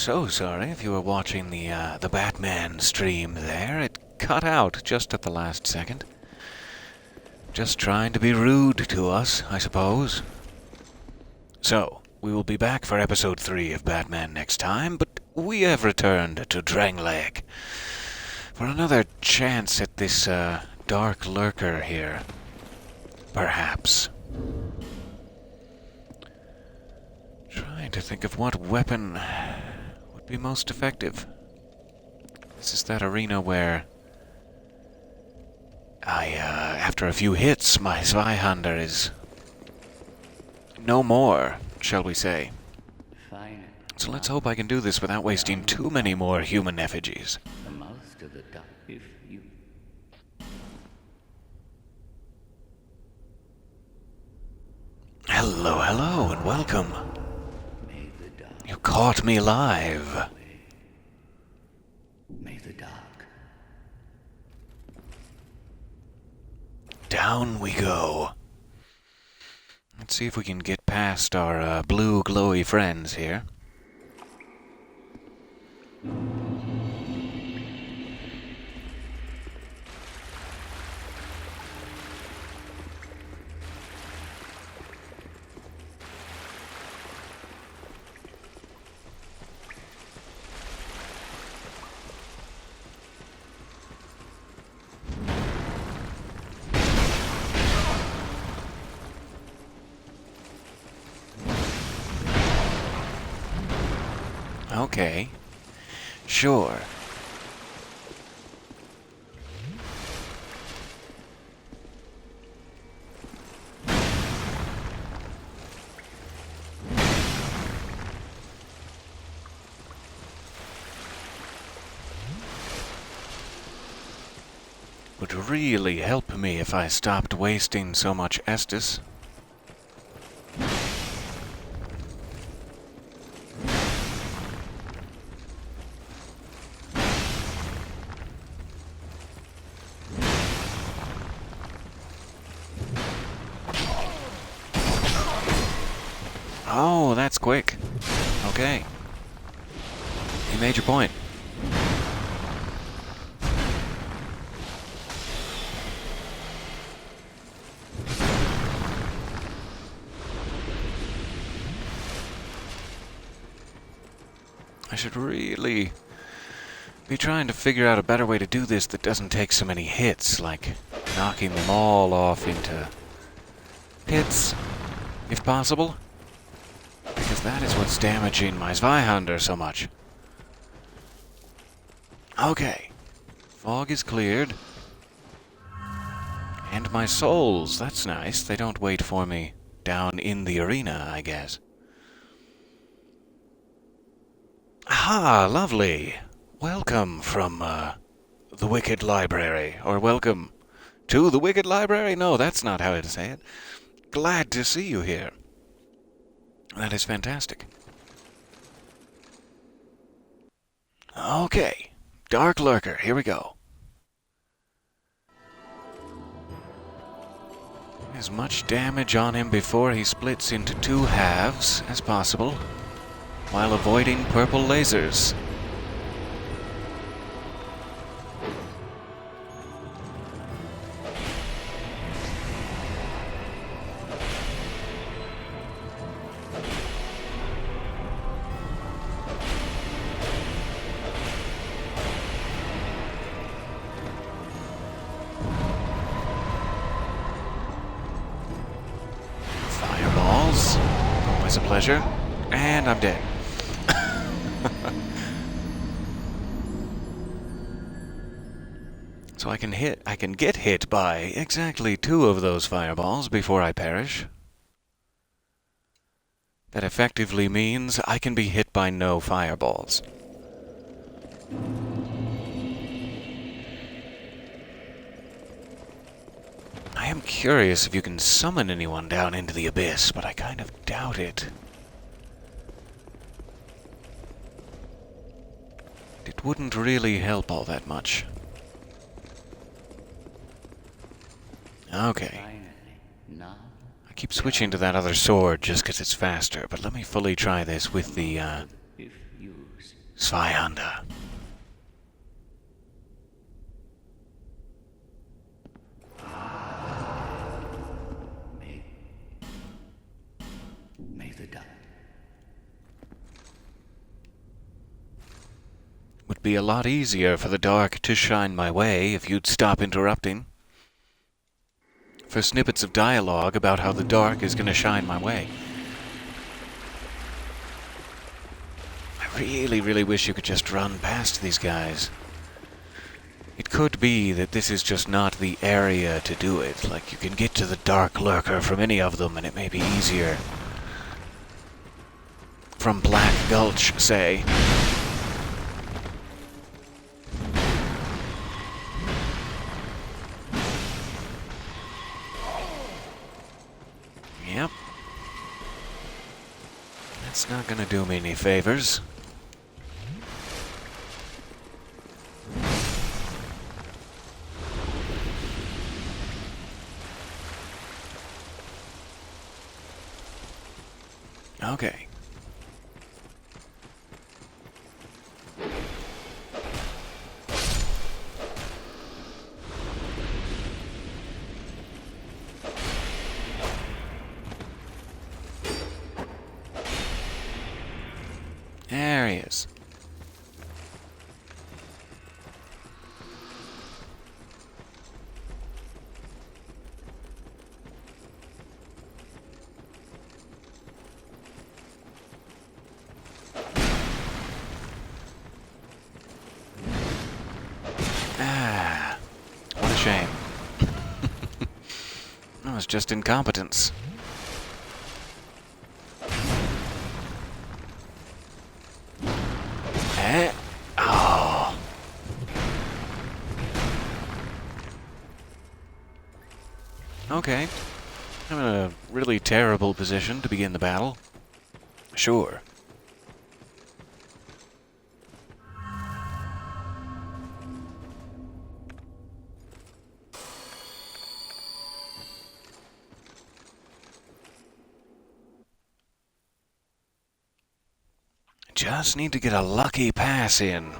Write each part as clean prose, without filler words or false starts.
so sorry if you were watching the Batman stream there. It cut out just at the last second. Just trying to be rude to us, I suppose. So, we will be back for episode 3 of Batman next time, but we have returned to Drangleic for another chance at this Darklurker here. Perhaps. Trying to think of what weapon would be most effective. This is that arena where after a few hits, my Zweihander is no more, shall we say. So let's hope I can do this without wasting too many more human effigies. Hello, hello, and welcome. You caught me live. May the dark. Down we go. Let's see if we can get past our blue glowy friends here. Okay. Sure. Would really help me if I stopped wasting so much Estus. Oh, that's quick. Okay. You made your point. I should really be trying to figure out a better way to do this that doesn't take so many hits, like knocking them all off into hits, if possible. Because that is what's damaging my Zweihander so much. Okay. Fog is cleared. And my souls, that's nice. They don't wait for me down in the arena, I guess. Ah, lovely. Welcome from, the Wicked Library. Or welcome to the Wicked Library? No, that's not how to say it. Glad to see you here. That is fantastic. Okay. Darklurker, here we go. As much damage on him before he splits into 2 halves as possible, while avoiding purple lasers. Fireballs. Always a pleasure. And I'm dead. So I can get hit by exactly 2 of those fireballs before I perish. That effectively means I can be hit by no fireballs. I am curious if you can summon anyone down into the abyss, but I kind of doubt it. It wouldn't really help all that much. Okay. I keep switching to that other sword just because it's faster, but let me fully try this with the Zweihunter. May the dark. Would be a lot easier for the dark to shine my way if you'd stop interrupting. For snippets of dialogue about how the dark is going to shine my way. I really, really wish you could just run past these guys. It could be that this is just not the area to do it. Like, you can get to the Darklurker from any of them, and it may be easier. From Black Gulch, say. Yep. That's not gonna do me any favors. Okay. There he is. Ah, what a shame. That was just incompetence. Oh. Okay. I'm in a really terrible position to begin the battle. Sure. Just need to get a lucky pass in.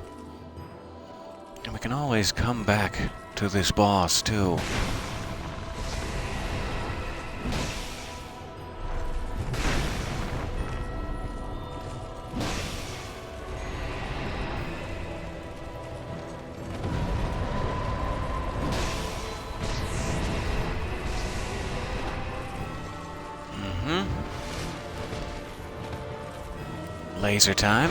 And we can always come back to this boss, too. Laser time.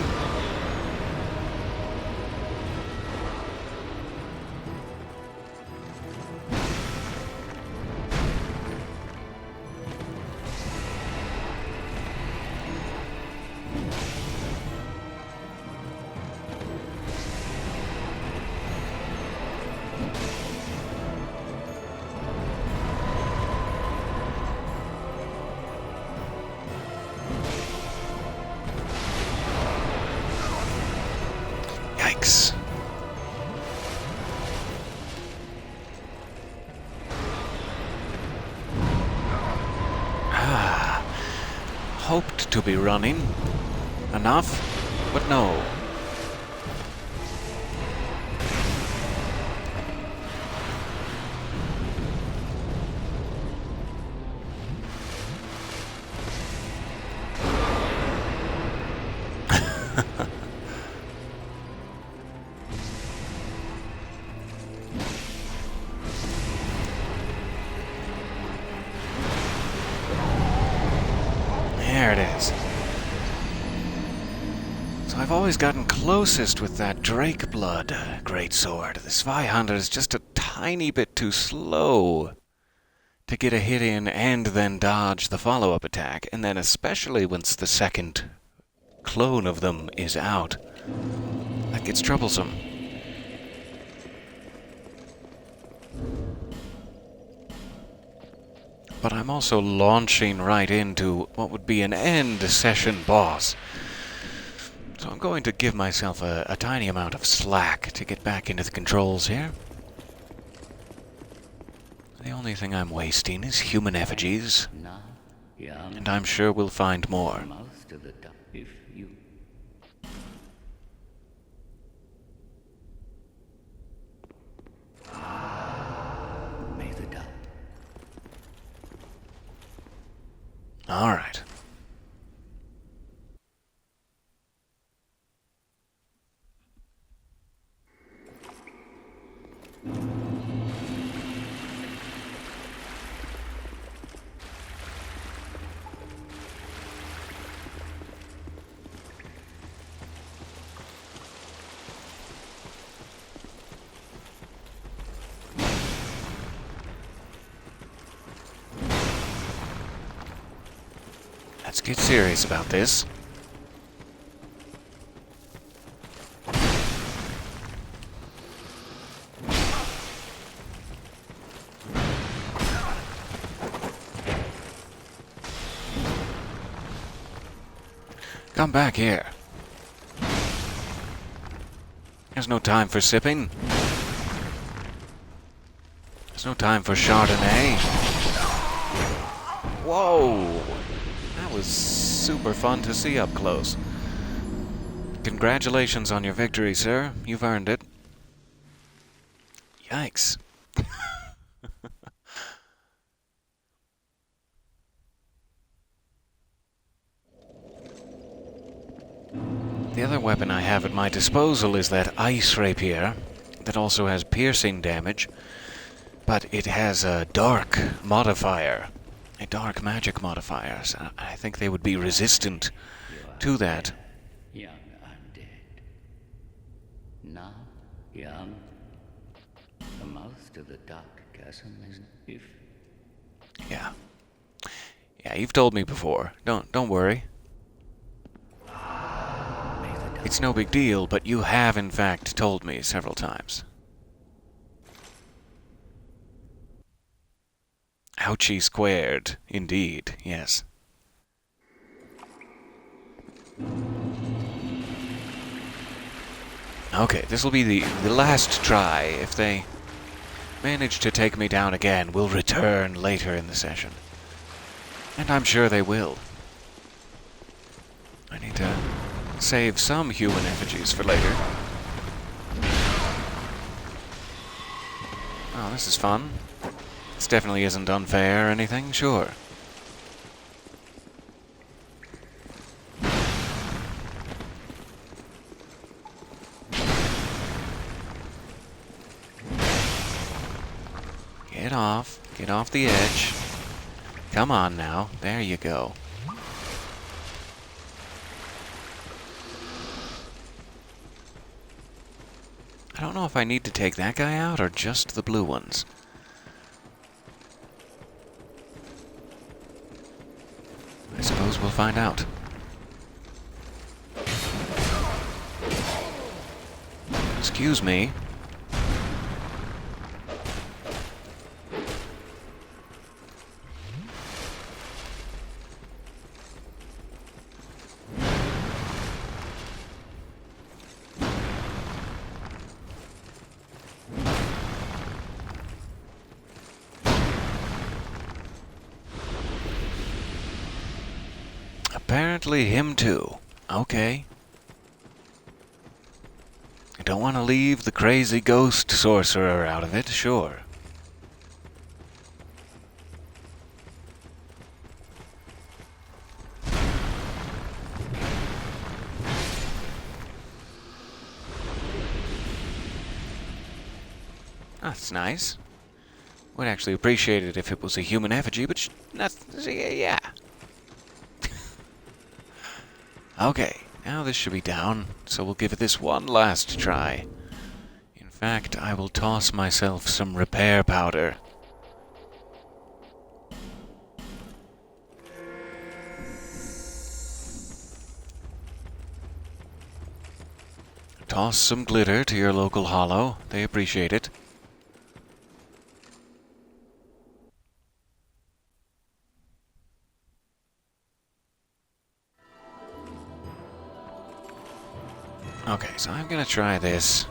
Yikes. Hoped to be running enough, but no. There it is. So I've always gotten closest with that Drake Blood greatsword. The Zweihunter is just a tiny bit too slow to get a hit in and then dodge the follow-up attack, and then especially once the second clone of them is out, that gets troublesome. But I'm also launching right into what would be an end session boss. So I'm going to give myself a tiny amount of slack to get back into the controls here. The only thing I'm wasting is human effigies, and I'm sure we'll find more. All right. Let's get serious about this. Come back here. There's no time for sipping. There's no time for Chardonnay. Whoa! That was super fun to see up close. Congratulations on your victory, sir. You've earned it. Yikes. The other weapon I have at my disposal is that ice rapier that also has piercing damage, but it has a dark modifier, a dark magic modifier, so I think they would be resistant to that. Young undead. Now young. The mouth to the dark chasm is if. Yeah. Yeah, you've told me before. Don't worry. It's no big deal, but you have in fact told me several times. Ouchie squared, indeed, yes. Okay, this will be the last try. If they manage to take me down again, we'll return later in the session. And I'm sure they will. I need to save some human effigies for later. Oh, this is fun. This definitely isn't unfair or anything, sure. Get off the edge. Come on now, there you go. I don't know if I need to take that guy out or just the blue ones. I suppose we'll find out. Excuse me. Apparently him too. Okay. I don't want to leave the crazy ghost sorcerer out of it, sure. That's nice. Would actually appreciate it if it was a human effigy, but yeah. Okay, now this should be down, so we'll give it this one last try. In fact, I will toss myself some repair powder. Toss some glitter to your local hollow. They appreciate it. Okay, so I'm gonna try this.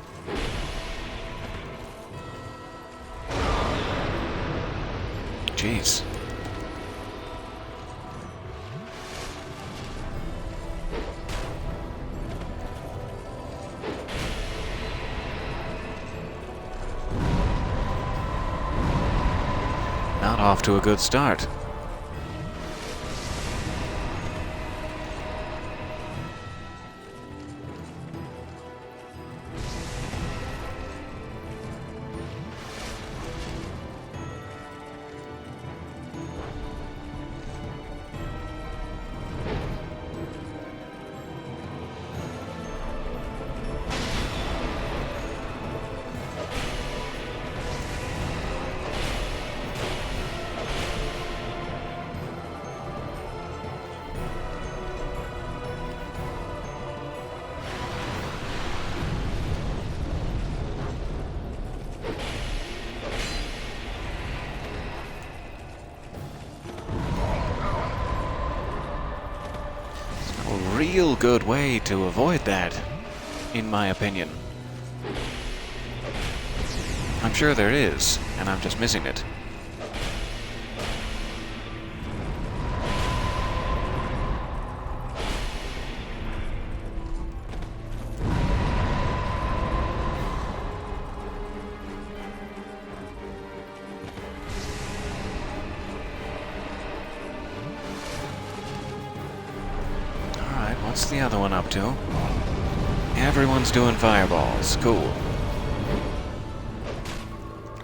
Jeez. Not off to a good start. real good way to avoid that, in my opinion. I'm sure there is, and I'm just missing it. Alright, what's the other one up to? Everyone's doing fireballs. Cool.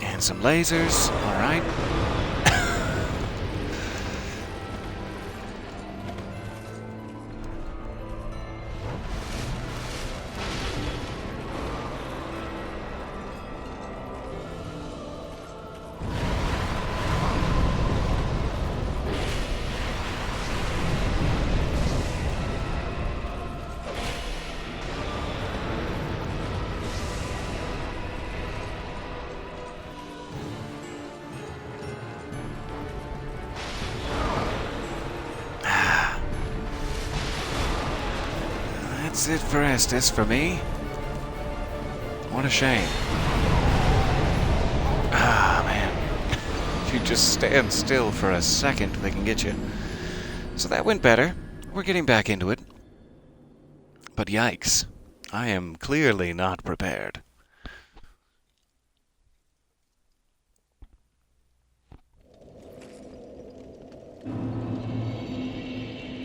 And some lasers. Alright. That's it for Estes for me. What a shame. Ah, man. If you just stand still for a second, they can get you. So that went better. We're getting back into it. But yikes. I am clearly not prepared.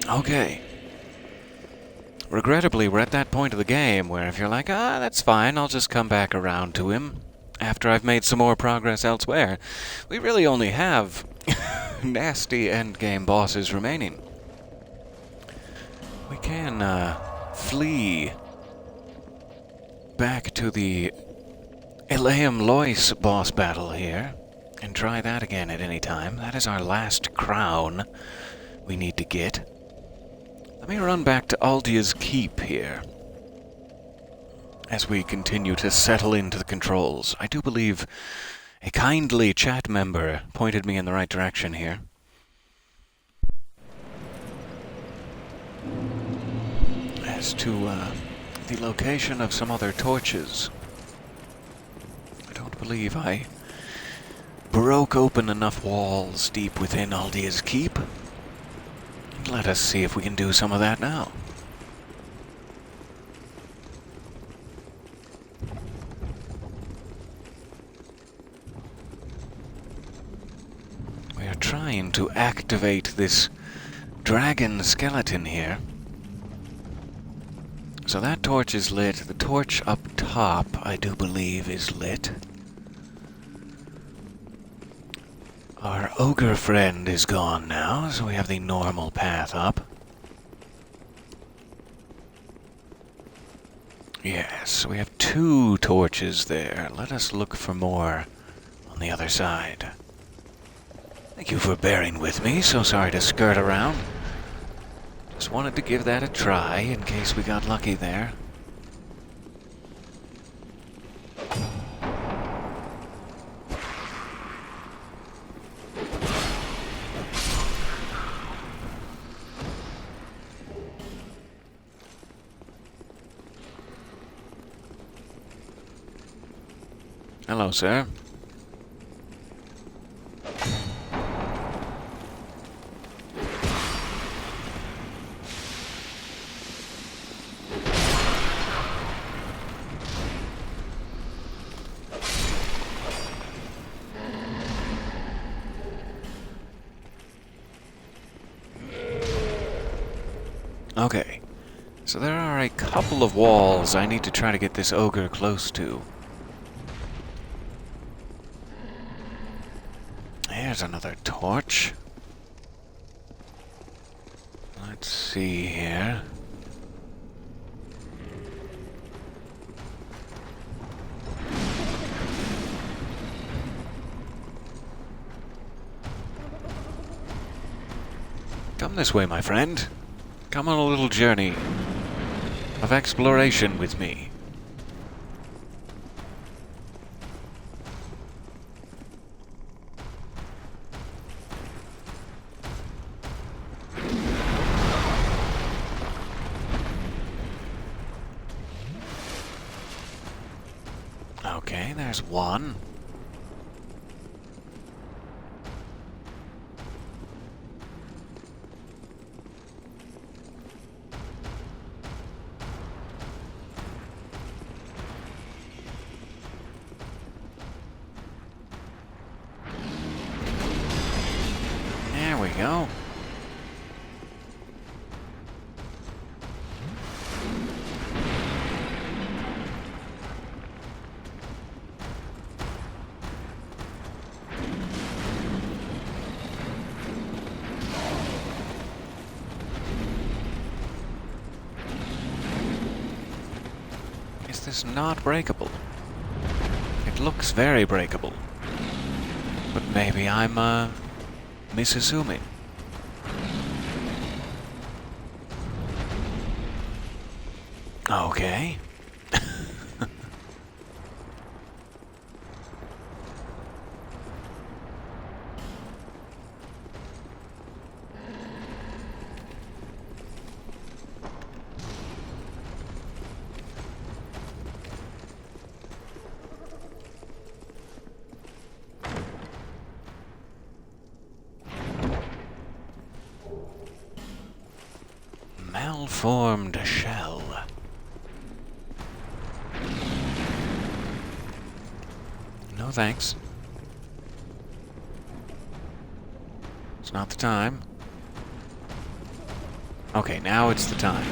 Okay. Regrettably, we're at that point of the game where if you're like, that's fine, I'll just come back around to him after I've made some more progress elsewhere, we really only have nasty endgame bosses remaining. We can, flee back to the Elaeum Lois boss battle here and try that again at any time. That is our last crown we need to get. Let me run back to Aldia's Keep here as we continue to settle into the controls. I do believe a kindly chat member pointed me in the right direction here. As to the location of some other torches. I don't believe I broke open enough walls deep within Aldia's Keep. Let us see if we can do some of that now. We are trying to activate this dragon skeleton here. So that torch is lit. The torch up top, I do believe, is lit. Our ogre friend is gone now, so we have the normal path up. Yes, we have 2 torches there. Let us look for more on the other side. Thank you for bearing with me. So sorry to skirt around. Just wanted to give that a try in case we got lucky there. Hello, sir. Okay, so there are a couple of walls I need to try to get this ogre close to. There's another torch. Let's see here. Come this way, my friend. Come on a little journey of exploration with me. there's one. There we go. Is this not breakable? It looks very breakable. But maybe I'm, misassuming. Okay. Malformed shell. No thanks. It's not the time. Okay, now it's the time.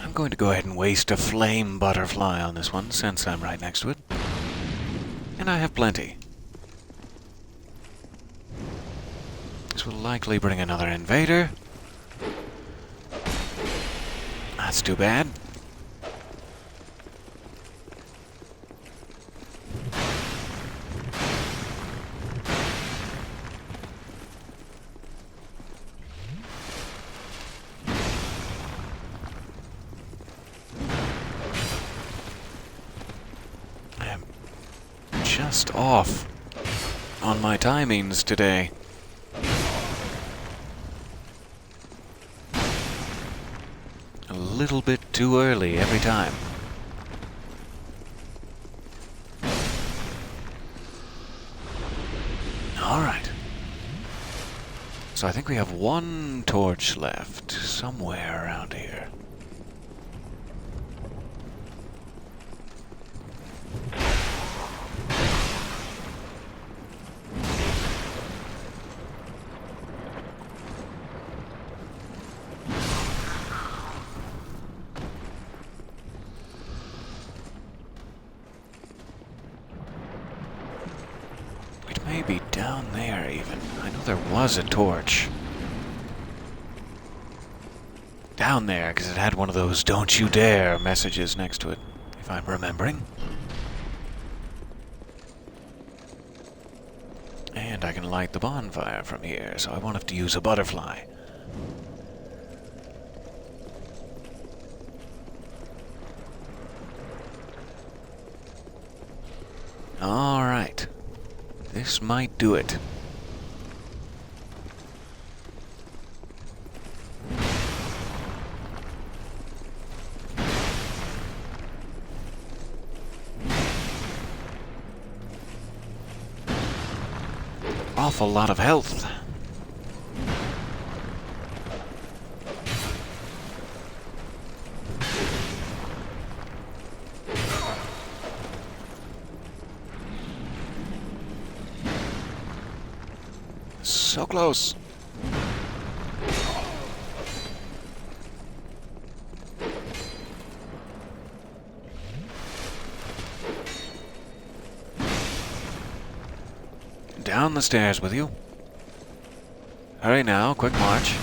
I'm going to go ahead and waste a flame butterfly on this one, since I'm right next to it. And I have plenty. This will likely bring another invader. That's too bad. Just off on my timings today. A little bit too early every time. Alright. So I think we have one torch left somewhere around here. Maybe down there, even. I know there was a torch. Down there, because it had one of those "Don't you dare" messages next to it, if I'm remembering. And I can light the bonfire from here, so I won't have to use a butterfly. Alright. This might do it. Awful lot of health. So close. Down the stairs with you. Hurry now, quick march.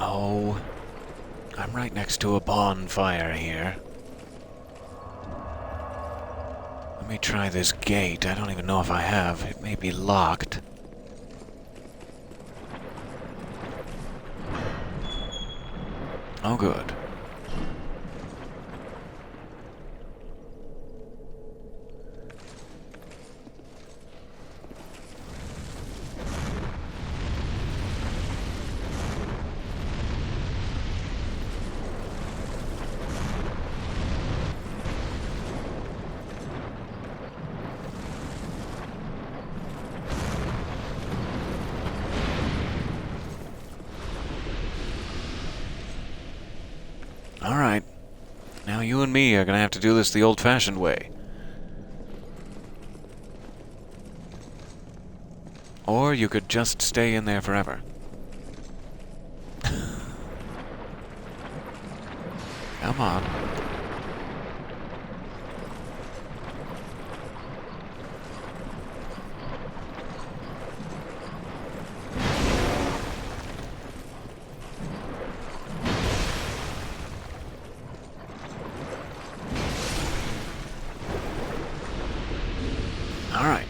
Oh, I'm right next to a bonfire here. Let me try this gate. I don't even know if I have. It may be locked. Oh, good. All right. Now you and me are gonna have to do this the old-fashioned way. Or you could just stay in there forever. Come on. All right.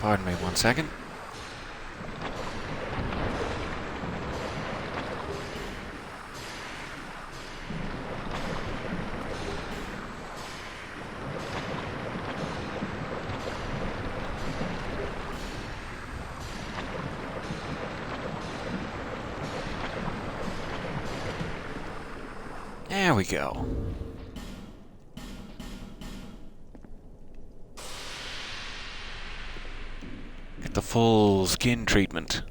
Pardon me 1 second. There we go. Get the full skin treatment.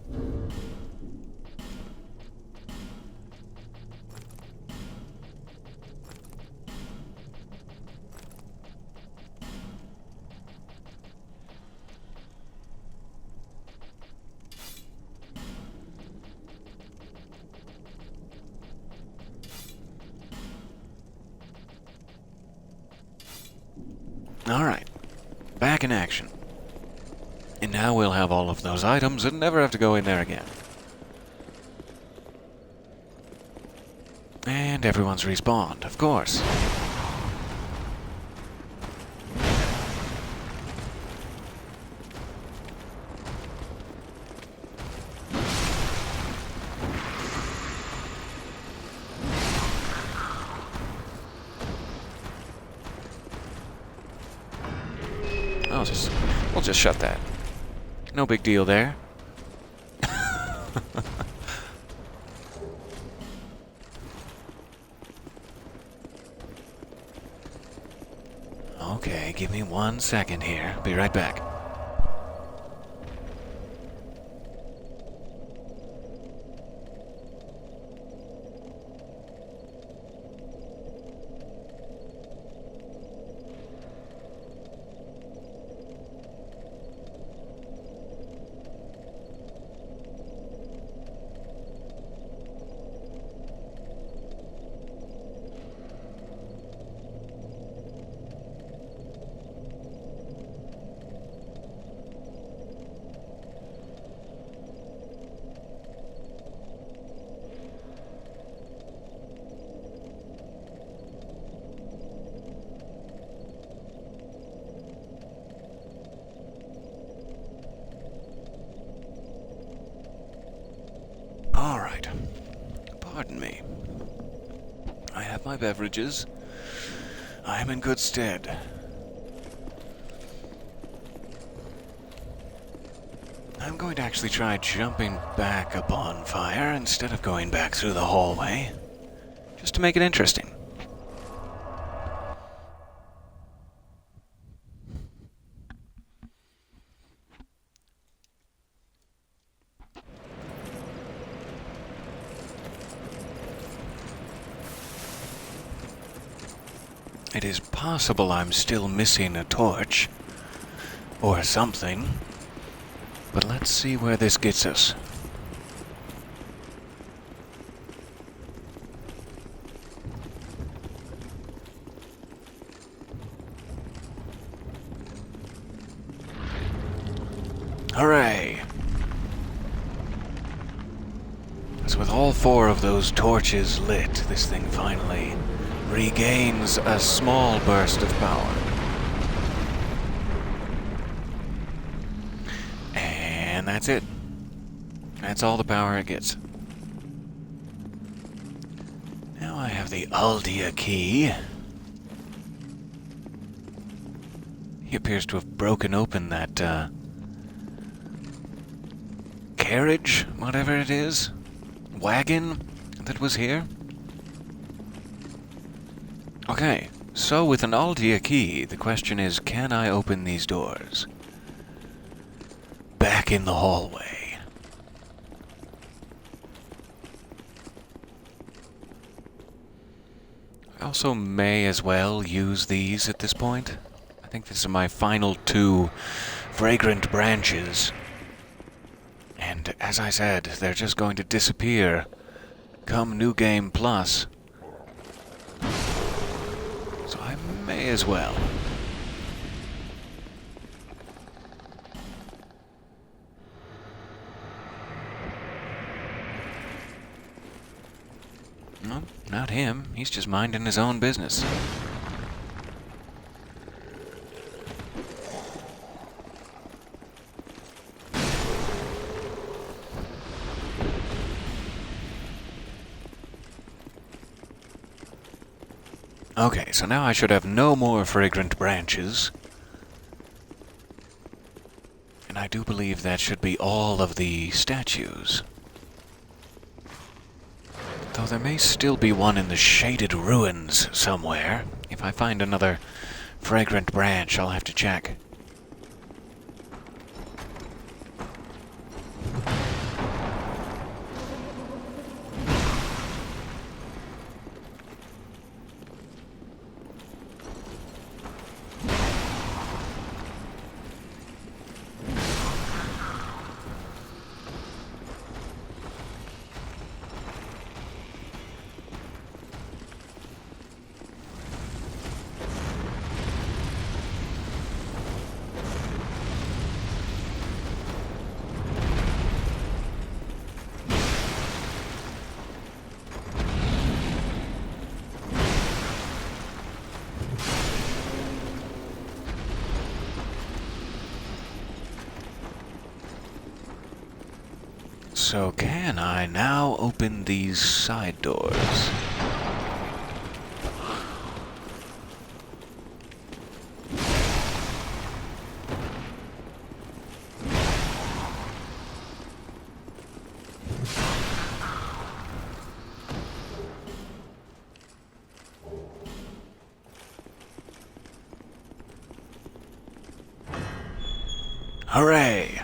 All right, back in action. And now we'll have all of those items and never have to go in there again. And everyone's respawned, of course. We'll just shut that. No big deal there. Okay, give me 1 second here. Be right back. All right. Pardon me. I have my beverages. I am in good stead. I'm going to actually try jumping back a bonfire instead of going back through the hallway, just to make it interesting. It is possible I'm still missing a torch, or something, but let's see where this gets us. Hooray! So with all 4 of those torches lit, this thing finally regains a small burst of power. And that's it. That's all the power it gets. Now I have the Aldia key. He appears to have broken open that, carriage, whatever it is, wagon that was here. Okay, so with an Aldia key, the question is, can I open these doors? Back in the hallway. I also may as well use these at this point. I think these are my final 2 fragrant branches. And as I said, they're just going to disappear come New Game Plus. So I may as well. No, not him. He's just minding his own business. Okay, so now I should have no more fragrant branches. And I do believe that should be all of the statues. Though there may still be one in the shaded ruins somewhere. If I find another fragrant branch, I'll have to check. So can I now open these side doors? Hooray!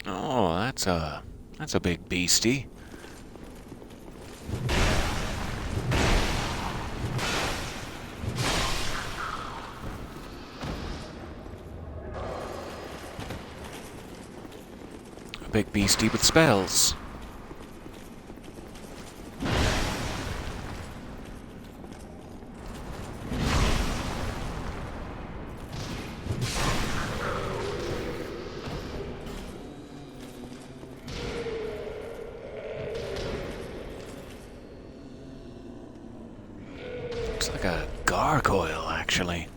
Oh, that's a big beastie. A big beastie with spells. Looks like a gargoyle, actually.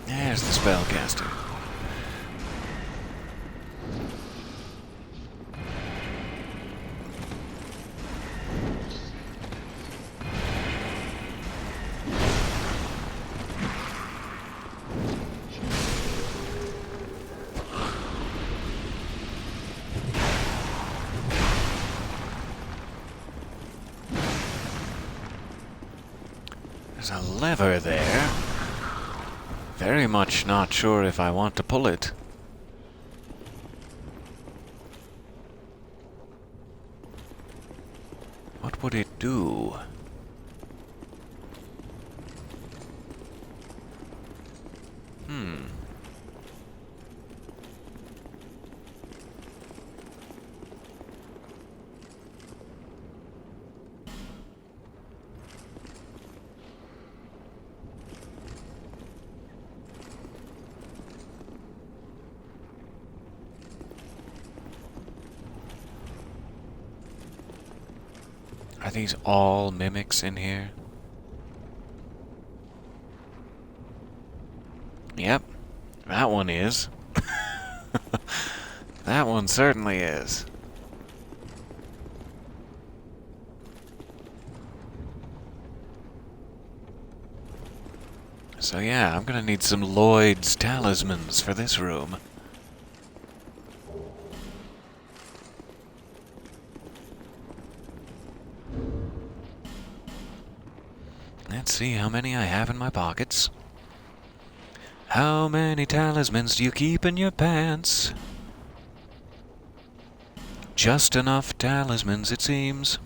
There's the spellcaster. There's a lever there. Very much not sure if I want to pull it. would it do? Are these all mimics in here? Yep, that one is. That one certainly is. So yeah, I'm gonna need some Lloyd's talismans for this room. Let's see how many I have in my pockets. How many talismans do you keep in your pants? Just enough talismans, it seems.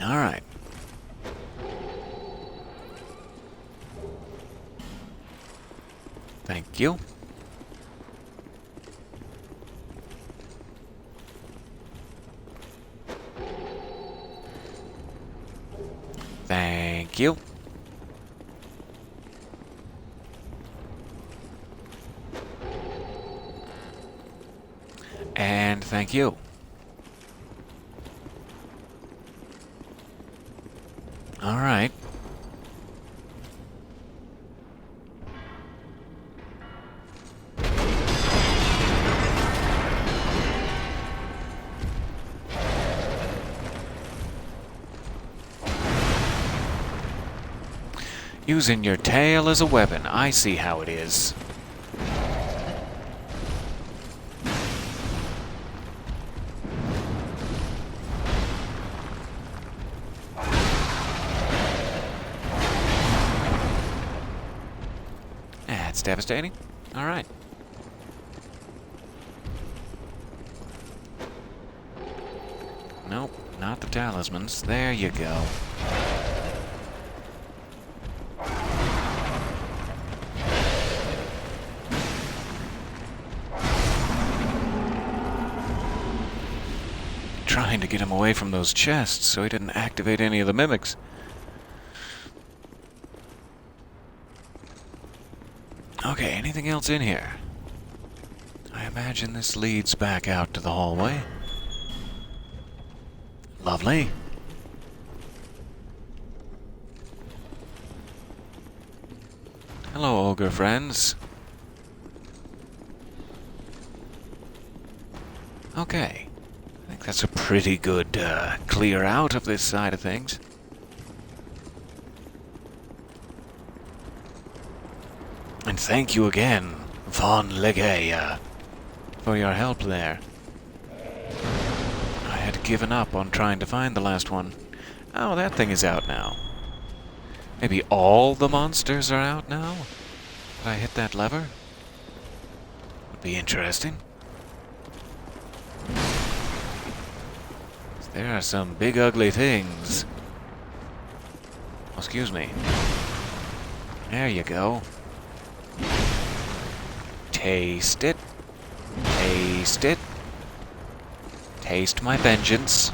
All right. Thank you. Thank you. And thank you. All right. Using your tail as a weapon. I see how it is. That's devastating. All right. Nope, not the talismans. There you go. Trying to get him away from those chests so he didn't activate any of the mimics. Okay, anything else in here? I imagine this leads back out to the hallway. Lovely. Hello, ogre friends. Okay. I think that's a pretty good clear out of this side of things. And thank you again, Von Legea, for your help there. I had given up on trying to find the last one. Oh, that thing is out now. Maybe all the monsters are out now? Did I hit that lever? Would be interesting. There are some big ugly things. Oh, excuse me. There you go. Taste it. Taste it. Taste my vengeance.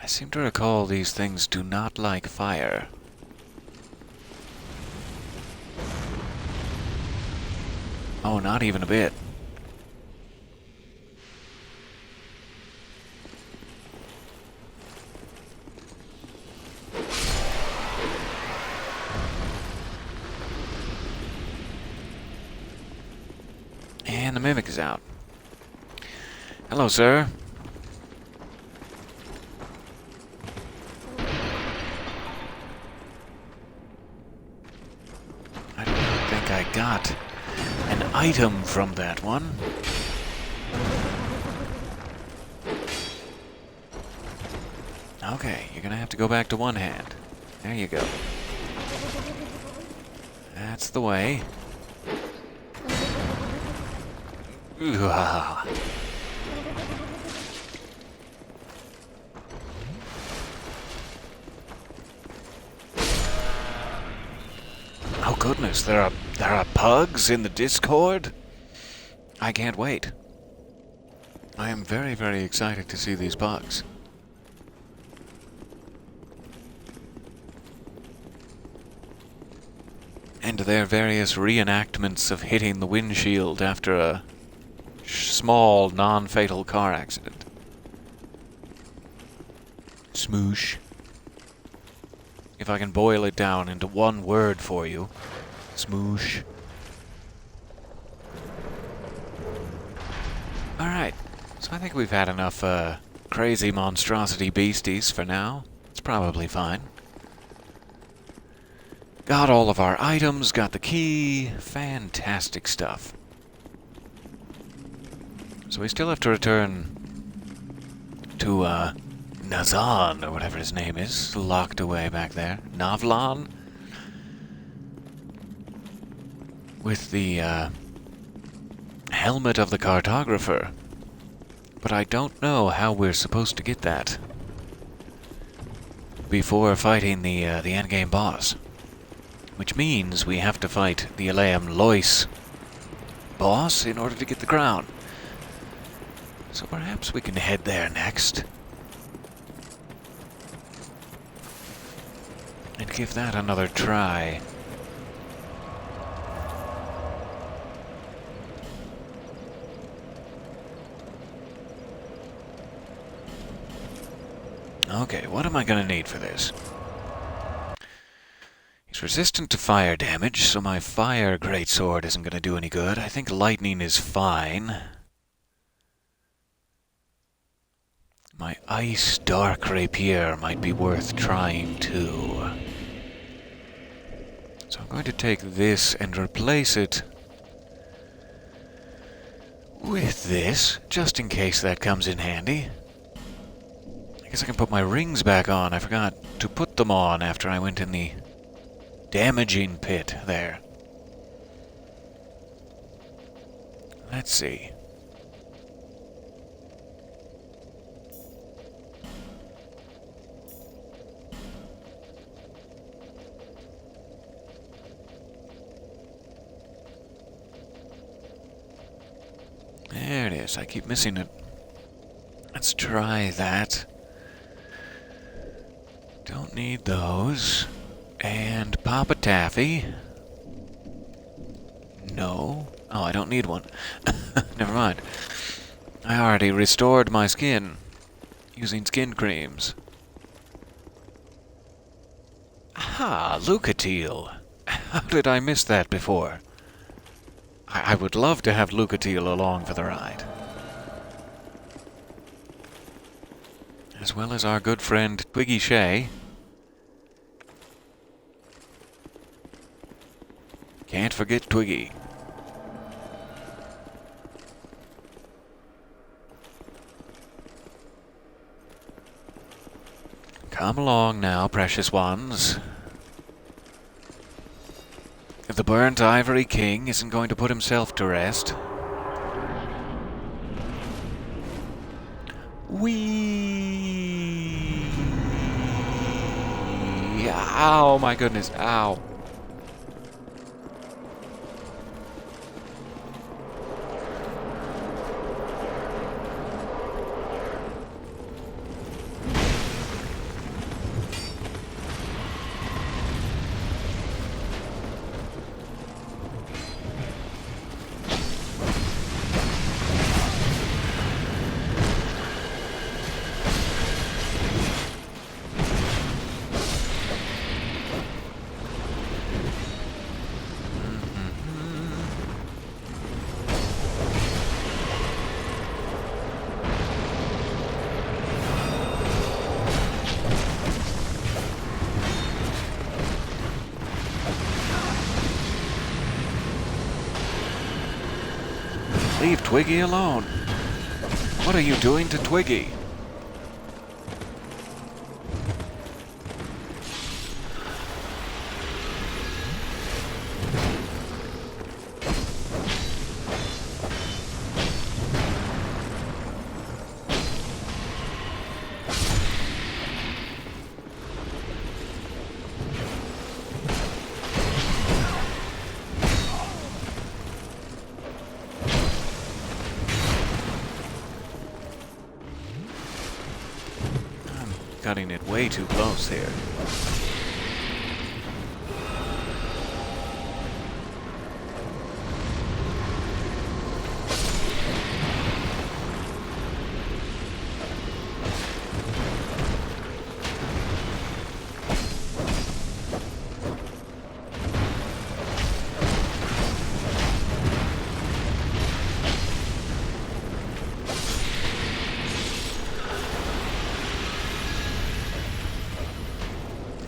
I seem to recall these things do not like fire. Oh, not even a bit. And the mimic is out. Hello, sir. I don't think I got an item from that one. Okay, you're gonna have to go back to one hand. There you go. That's the way. Ooh-ah. Oh goodness, there are pugs in the Discord? I can't wait. I am very, very excited to see these pugs. And their various reenactments of hitting the windshield after a small, non-fatal car accident. Smoosh. If I can boil it down into one word for you. Smoosh. Alright, so I think we've had enough crazy monstrosity beasties for now. It's probably fine. Got all of our items, got the key. Fantastic stuff. So we still have to return to, Nazan, or whatever his name is, locked away back there. Navlan? With the, helmet of the cartographer. But I don't know how we're supposed to get that before fighting the endgame boss. Which means we have to fight the Eleum Lois boss in order to get the crown. So perhaps we can head there next. And give that another try. Okay, what am I gonna need for this? He's resistant to fire damage, so my fire greatsword isn't gonna do any good. I think lightning is fine. My ice dark rapier might be worth trying too. So I'm going to take this and replace it with this, just in case that comes in handy. I guess I can put my rings back on. I forgot to put them on after I went in the damaging pit there. Let's see. There it is. I keep missing it. Let's try that. Don't need those. And Papa Taffy. No. Oh, I don't need one. Never mind. I already restored my skin using skin creams. Aha, Lucatiel. How did I miss that before? I would love to have Lucatiel along for the ride. As well as our good friend Twiggy Shay. Can't forget Twiggy. Come along now, precious ones. If the burnt Ivory King isn't going to put himself to rest. Whee! Ow, my goodness, ow. Leave Twiggy alone. What are you doing to Twiggy? Cutting it way too close here.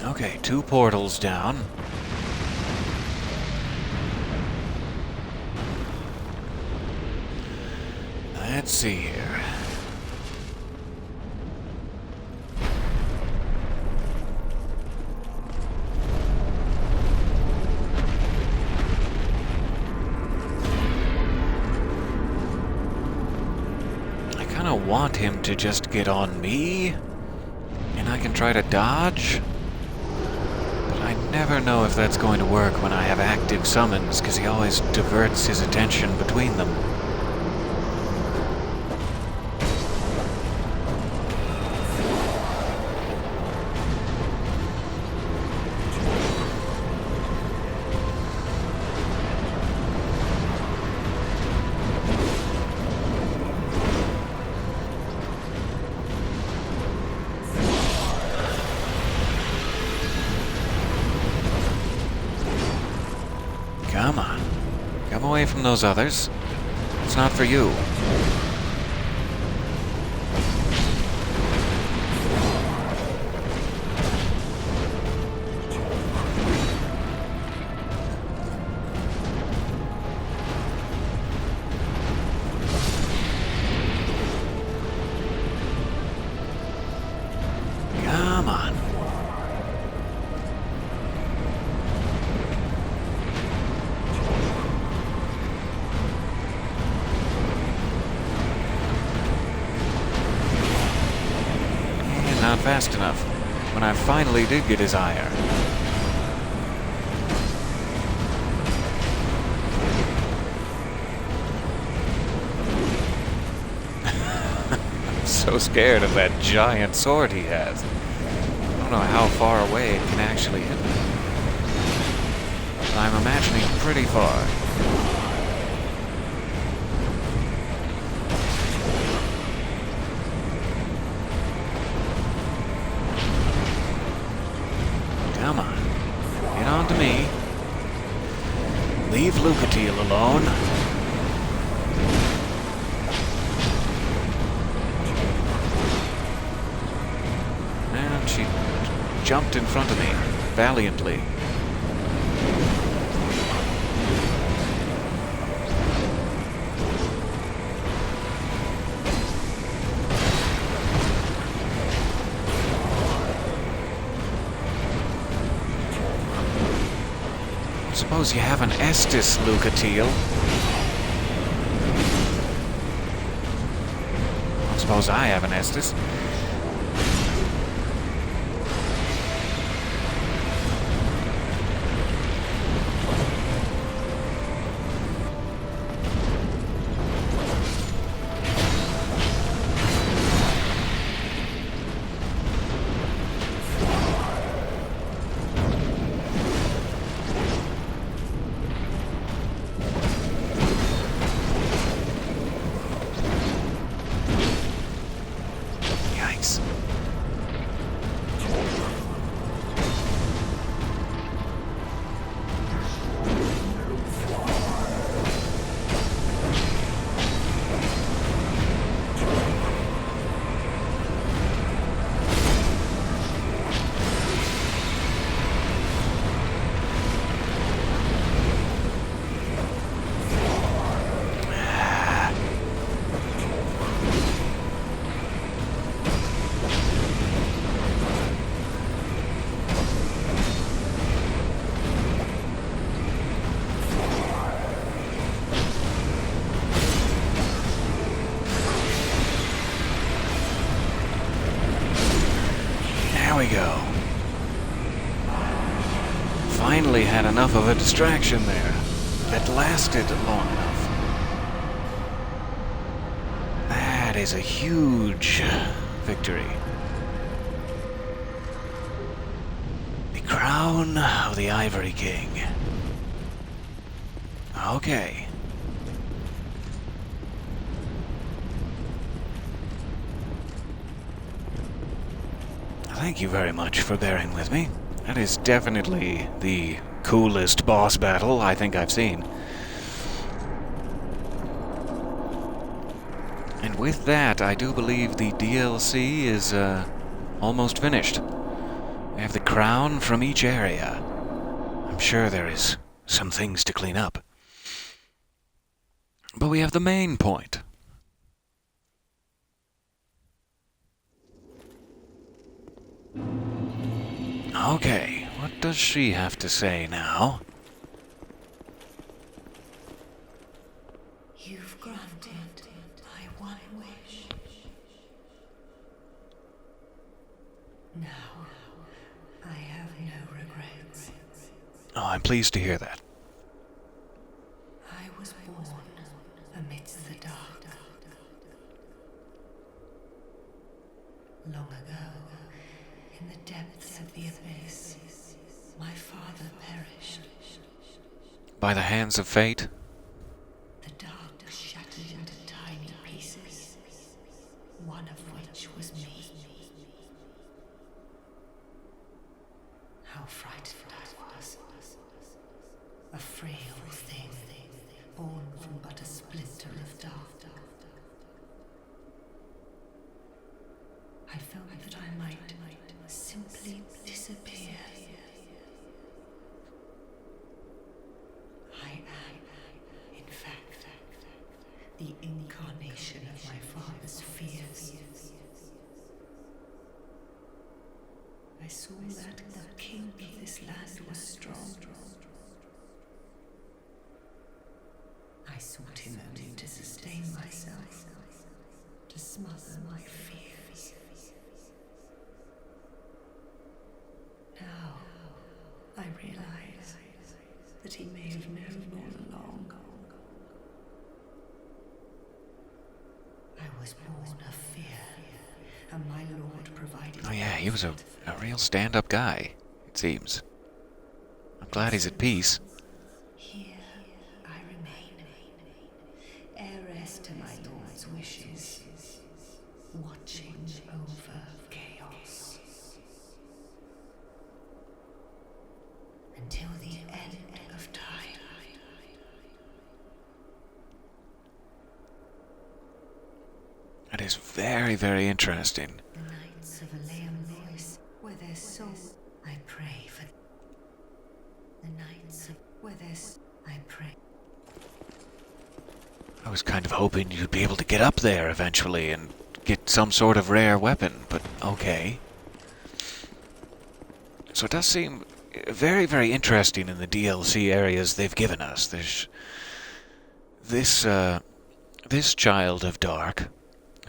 Okay, 2 portals down. Let's see here. I kind of want him to just get on me, and I can try to dodge. I never know if that's going to work when I have active summons, because he always diverts his attention between them. Come on. Come away from those others. It's not for you. Come on. Not fast enough when I finally did get his ire. I'm so scared of that giant sword he has. I don't know how far away it can actually hit me. But I'm imagining pretty far. Come on. Get on to me. Leave Lucatiel alone. And she jumped in front of me, valiantly. Suppose you have an Estus, Lucatiel. I suppose I have an Estus. finally had enough of a distraction there that lasted long enough. That is a huge victory. The crown of the Ivory King. Okay. Thank you very much for bearing with me. That is definitely the coolest boss battle I think I've seen. And with that, I do believe the DLC is almost finished. We have the crown from each area. I'm sure there is some things to clean up. But we have the main point. Okay, what does she have to say now? You've granted my one wish. Now, I have no regrets. Oh, I'm pleased to hear that. I was born amidst the dark. Long ago, in the depths of the abyss, my father perished. By the hands of fate? The dark shattered into tiny pieces, one of which was me. How frightened I was. A frail thing, born from but a splinter of dark. I felt that I might simply disappear. I am, in fact, the incarnation of my father's fears. I saw that the king of this land was strong. I sought him only to sustain myself, to smother my fears. Now, I realize that he may have known all along. I was born of fear, and my Lord provided... Oh yeah, he was a real stand-up guy, it seems. I'm glad he's at peace. Here I remain, heiress to my Lord's wishes, watching over chaos. Until the end of time. That is very, very interesting. The Knights of Aleum voice, where their soul, I pray for. The Knights of, where there's, I pray. I was kind of hoping you'd be able to get up there eventually and get some sort of rare weapon, but okay. So it does seem very, very interesting in the DLC areas they've given us. There's this child of dark,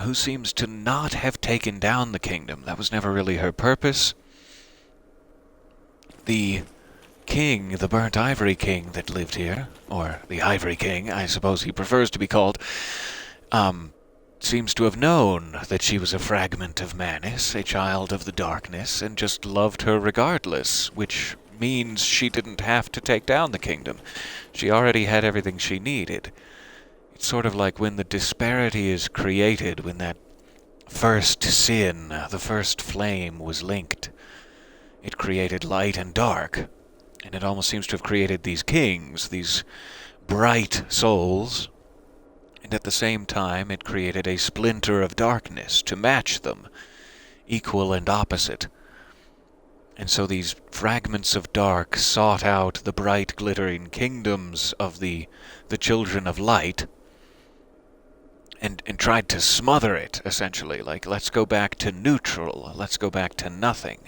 who seems to not have taken down the kingdom. That was never really her purpose. The king, the burnt Ivory King that lived here, or the Ivory King, I suppose he prefers to be called, seems to have known that she was a fragment of Manus, a child of the darkness, and just loved her regardless, which means she didn't have to take down the kingdom. She already had everything she needed. It's sort of like when the disparity is created, when that first sin, the first flame was linked. It created light and dark, and it almost seems to have created these kings, these bright souls, and at the same time it created a splinter of darkness to match them, equal and opposite. And so these fragments of dark sought out the bright glittering kingdoms of the children of light, and tried to smother it, essentially, like, let's go back to neutral, let's go back to nothing.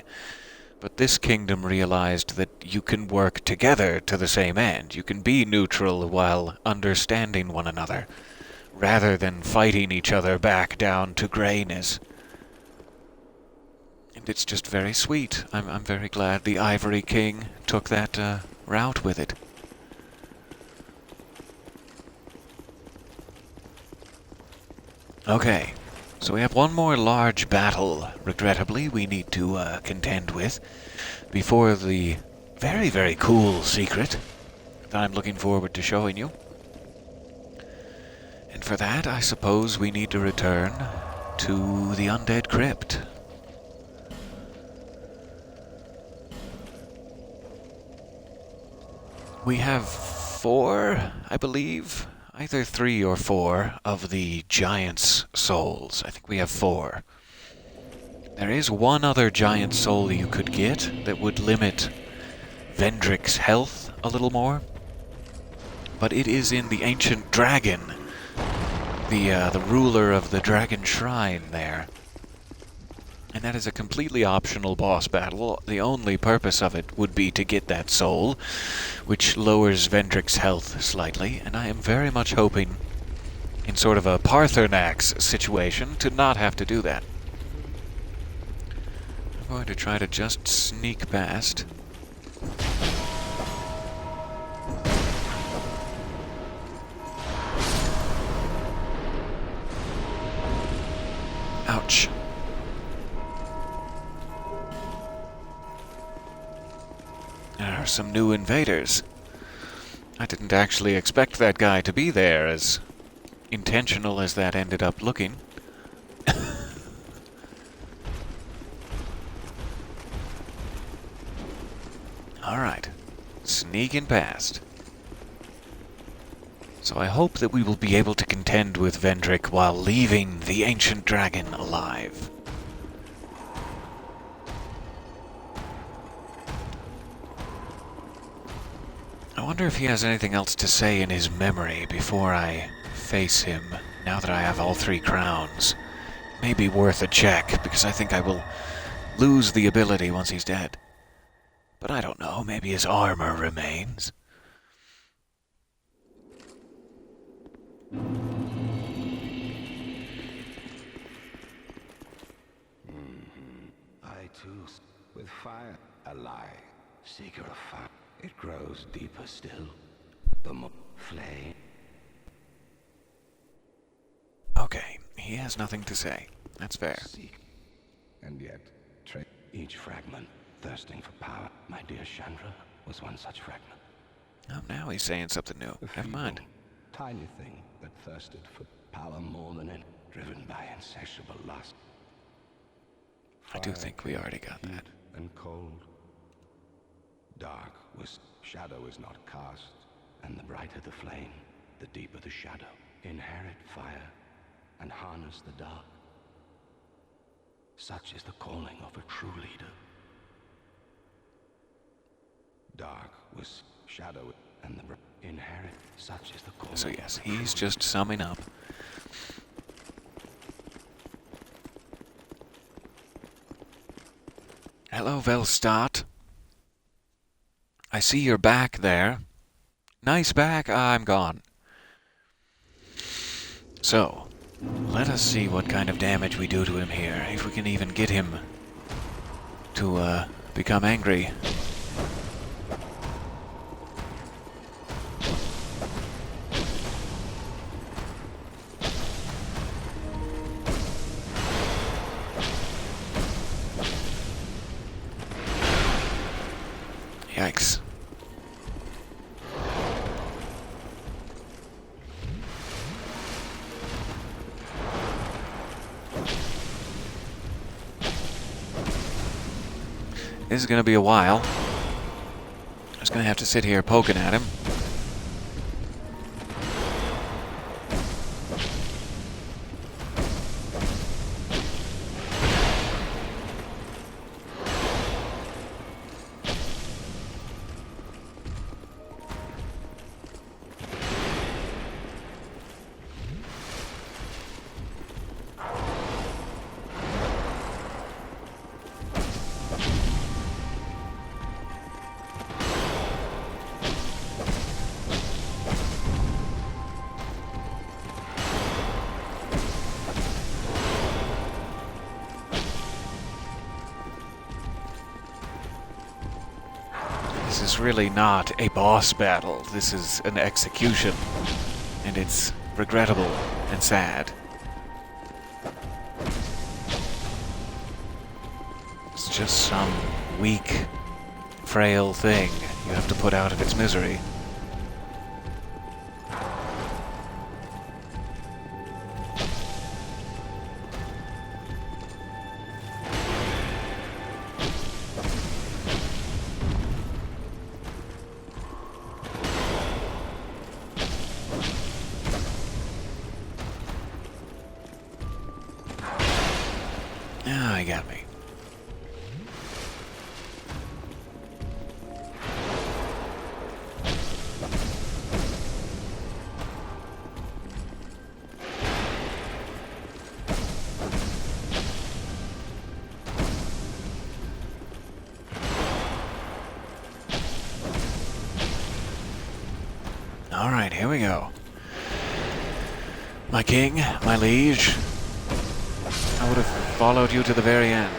But this kingdom realized that you can work together to the same end. You can be neutral while understanding one another, rather than fighting each other back down to grayness. And it's just very sweet. I'm very glad the Ivory King took that route with it. Okay, so we have one more large battle, regrettably, we need to contend with before the very, very cool secret that I'm looking forward to showing you. And for that, I suppose we need to return to the Undead Crypt. We have 4, I believe, either 3 or 4 of the Giant's souls. I think we have 4. There is one other Giant soul you could get that would limit Vendrick's health a little more, but it is in the Ancient Dragon, the ruler of the Dragon Shrine there. And that is a completely optional boss battle. The only purpose of it would be to get that soul, which lowers Vendrick's health slightly, and I am very much hoping, in sort of a Parthenax situation, to not have to do that. I'm going to try to just sneak past. Ouch. There are some new invaders. I didn't actually expect that guy to be there, as intentional as that ended up looking. Alright, sneaking past. So I hope that we will be able to contend with Vendrick while leaving the Ancient Dragon alive. I wonder if he has anything else to say in his memory before I face him, now that I have all 3 crowns. May be worth a check, because I think I will lose the ability once he's dead. But I don't know, maybe his armor remains. I too, with fire, a lie, seeker of fire. It grows deeper still, the more flame. Okay, he has nothing to say. That's fair. Seek, and yet, each fragment thirsting for power. My dear Chandra was one such fragment. Oh, now he's saying something new. A Never mind. feeble, tiny thing that thirsted for power more than it, driven by insatiable lust. I do Fire, think we already got that. heat, and cold. Dark was shadow is not cast, and the brighter the flame, the deeper the shadow. Inherit fire and harness the dark. Such is the calling of a true leader. Dark was shadow, and the inherit. Such is the calling. So yes, he's just summing up. Hello, Velstadt. I see you're back there. Nice back. I'm gone. So, let us see what kind of damage we do to him here. If we can even get him to become angry. Yikes. This is going to be a while. I'm just going to have to sit here poking at him. This is really not a boss battle. This is an execution. And it's regrettable and sad. It's just some weak, frail thing you have to put out of its misery. Ah, he got me. All right, here we go. My king, my liege, I would have followed you to the very end.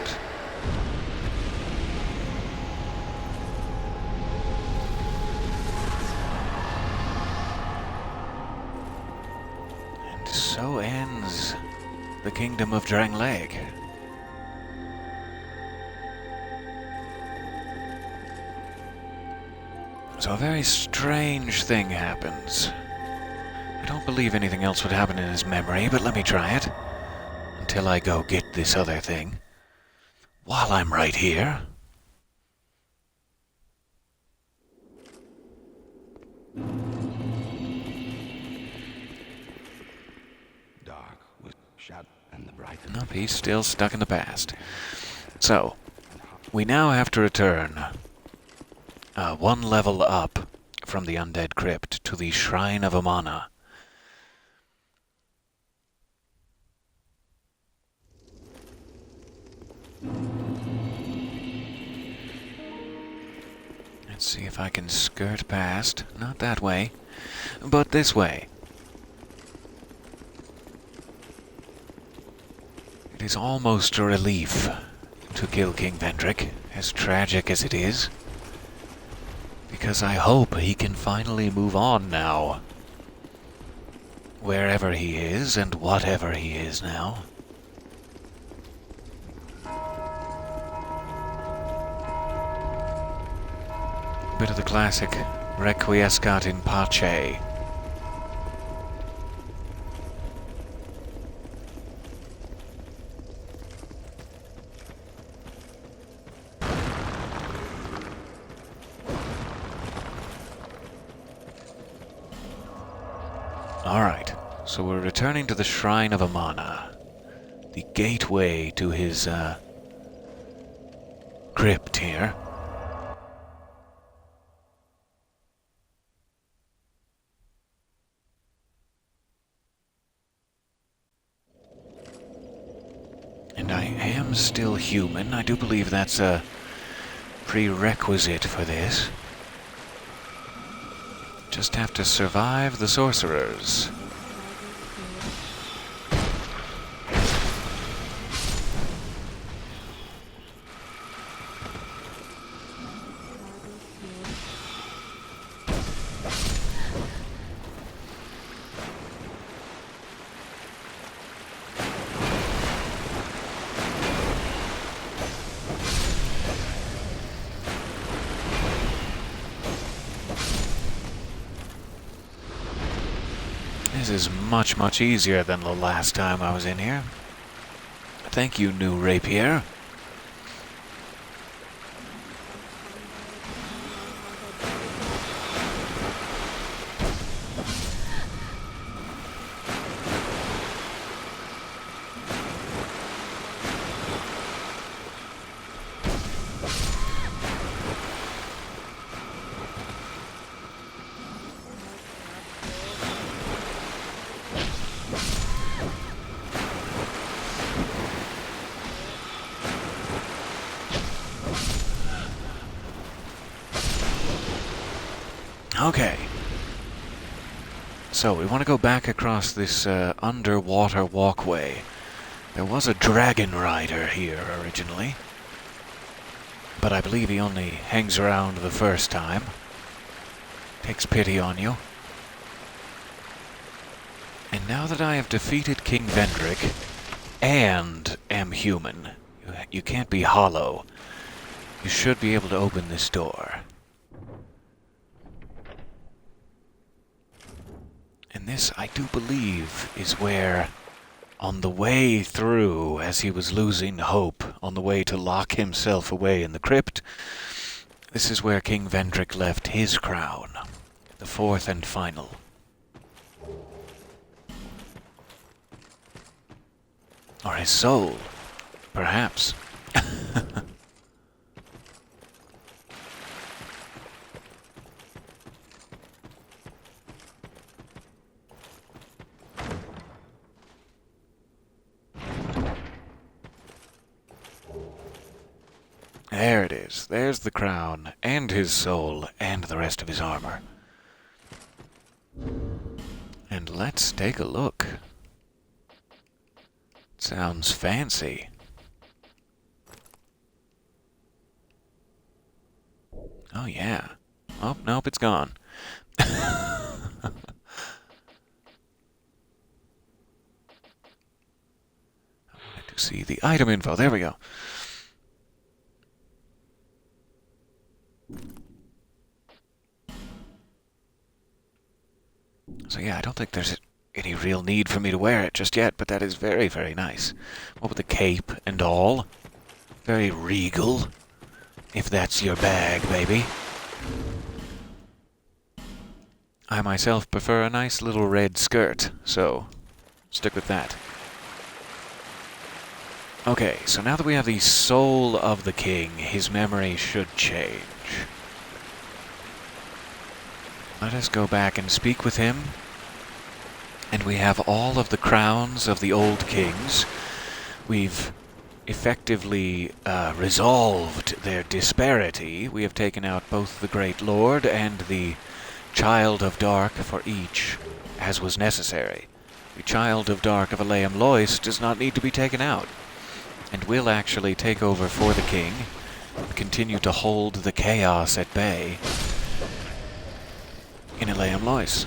And so ends the kingdom of Drangleg. So a very strange thing happens. I don't believe anything else would happen in his memory, but let me try it. Until I go get this other thing. While I'm right here. Dark was shadow and the bright. Nope, he's still stuck in the past. So, we now have to return one level up from the Undead Crypt to the Shrine of Amana. Let's see if I can skirt past. Not that way, but this way. It is almost a relief to kill King Vendrick, as tragic as it is. Because I hope he can finally move on now. Wherever he is and whatever he is now. Bit of the classic Requiescat in Pace. Alright, so we're returning to the Shrine of Amana. The gateway to his, crypt here. And I am still human. I do believe that's a prerequisite for this. Just have to survive the sorcerers. This is much, much easier than the last time I was in here. Thank you, new rapier. Okay. So, we want to go back across this underwater walkway. There was a dragon rider here originally. but I believe he only hangs around the first time. Takes pity on you. And now that I have defeated King Vendrick, and am human, you can't be hollow. You should be able to open this door. And this, I do believe, is where, on the way through, as he was losing hope, on the way to lock himself away in the crypt, this is where King Vendrick left his crown, the fourth and final. Or his soul, perhaps. There it is. There's the crown, and his soul, and the rest of his armor. And let's take a look. Sounds fancy. Oh yeah. Oh, nope, it's gone. To see the item info. There we go. So yeah, I don't think there's any real need for me to wear it just yet, but that is very, very nice. What with the cape and all. Very regal. If that's your bag, baby. I myself prefer a nice little red skirt, so stick with that. Okay, so now that we have the soul of the king, his memory should change. Let us go back and speak with him. And we have all of the crowns of the old kings. We've effectively resolved their disparity. We have taken out both the Great Lord and the Child of Dark for each, as was necessary. The Child of Dark of Aleum Lois does not need to be taken out, and will actually take over for the king, and continue to hold the chaos at bay in Aleum Lois.